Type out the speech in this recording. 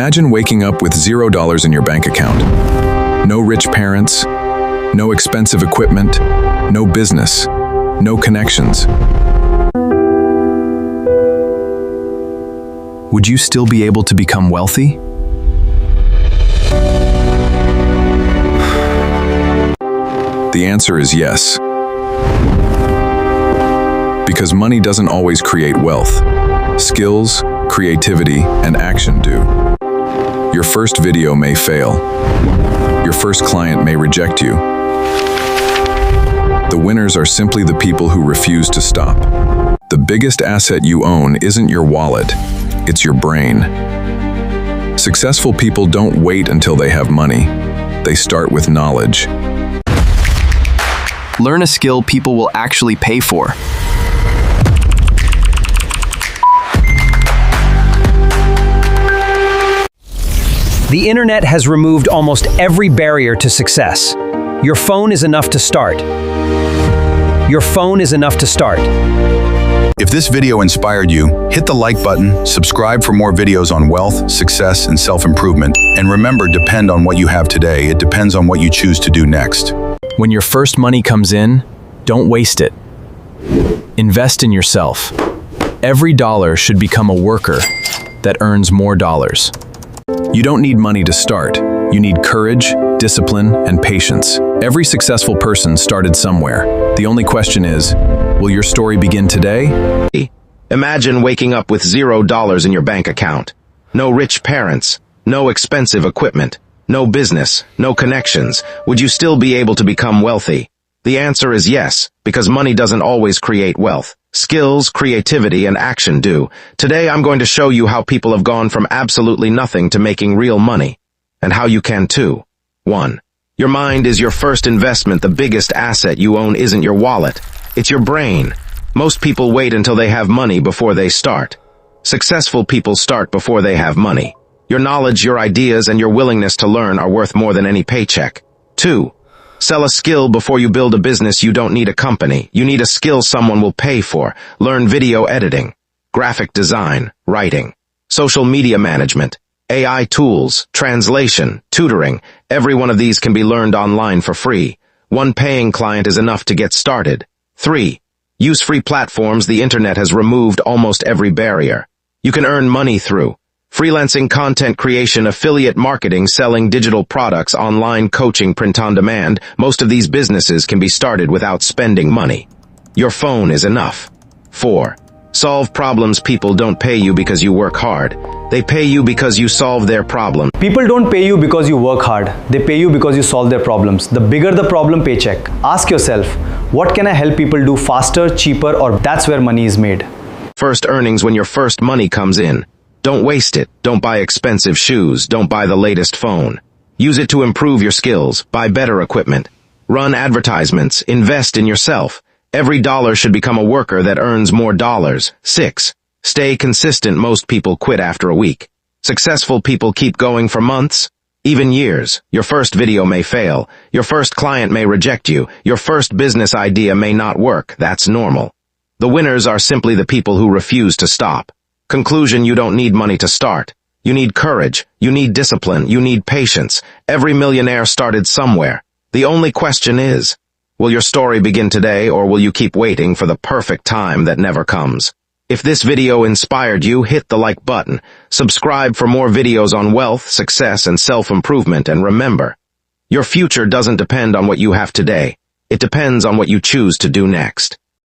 Imagine waking up with $0 in your bank account. No rich parents, no expensive equipment, no business, no connections. Would you still be able to become wealthy? The answer is yes. Because money doesn't always create wealth. Skills, creativity, and action do. Your first video may fail. Your first client may reject you. The winners are simply the people who refuse to stop. The biggest asset you own isn't your wallet, it's your brain. Successful people don't wait until they have money. They start with knowledge. Learn a skill people will actually pay for. The internet has removed almost every barrier to success. Your phone is enough to start. Your phone is enough to start. If this video inspired you, hit the like button, subscribe for more videos on wealth, success, and self-improvement. And remember, depend on what you have today. It depends on what you choose to do next. When your first money comes in, don't waste it. Invest in yourself. Every dollar should become a worker that earns more dollars. You don't need money to start. You need courage, discipline, and patience. Every successful person started somewhere. The only question is, will your story begin today? Imagine waking up with $0 in your bank account. No rich parents, no expensive equipment, no business, no connections. Would you still be able to become wealthy? The answer is yes, because money doesn't always create wealth. Skills, creativity, and action do. Today I'm going to show you how people have gone from absolutely nothing to making real money. And how you can too. 1. Your mind is your first investment. The biggest asset you own isn't your wallet. It's your brain. Most people wait until they have money before they start. Successful people start before they have money. Your knowledge, your ideas, and your willingness to learn are worth more than any paycheck. 2. Sell a skill before you build a business. You don't need a company. You need a skill someone will pay for. Learn video editing, graphic design, writing, social media management, AI tools, translation, tutoring. Every one of these can be learned online for free. One paying client is enough to get started. 3. Use free platforms. The internet has removed almost every barrier. You can earn money through freelancing, content creation, affiliate marketing, selling digital products, online coaching, print on demand. Most of these businesses can be started without spending money. Your phone is enough. 4. Solve problems. People don't pay you because you work hard. They pay you because you solve their problem. People don't pay you because you work hard. They pay you because you solve their problems. The bigger the problem, paycheck. Ask yourself, what can I help people do faster, cheaper, or that's where money is made. First earnings. When your first money comes in, don't waste it. Don't buy expensive shoes. Don't buy the latest phone. Use it to improve your skills. Buy better equipment. Run advertisements. Invest in yourself. Every dollar should become a worker that earns more dollars. 6. Stay consistent. Most people quit after a week. Successful people keep going for months, even years. Your first video may fail. Your first client may reject you. Your first business idea may not work. That's normal. The winners are simply the people who refuse to stop. Conclusion: you don't need money to start. You need courage. You need discipline. You need patience. Every millionaire started somewhere. The only question is, will your story begin today, or will you keep waiting for the perfect time that never comes? If this video inspired you, hit the like button. Subscribe for more videos on wealth, success, and self-improvement. And remember, your future doesn't depend on what you have today. It depends on what you choose to do next.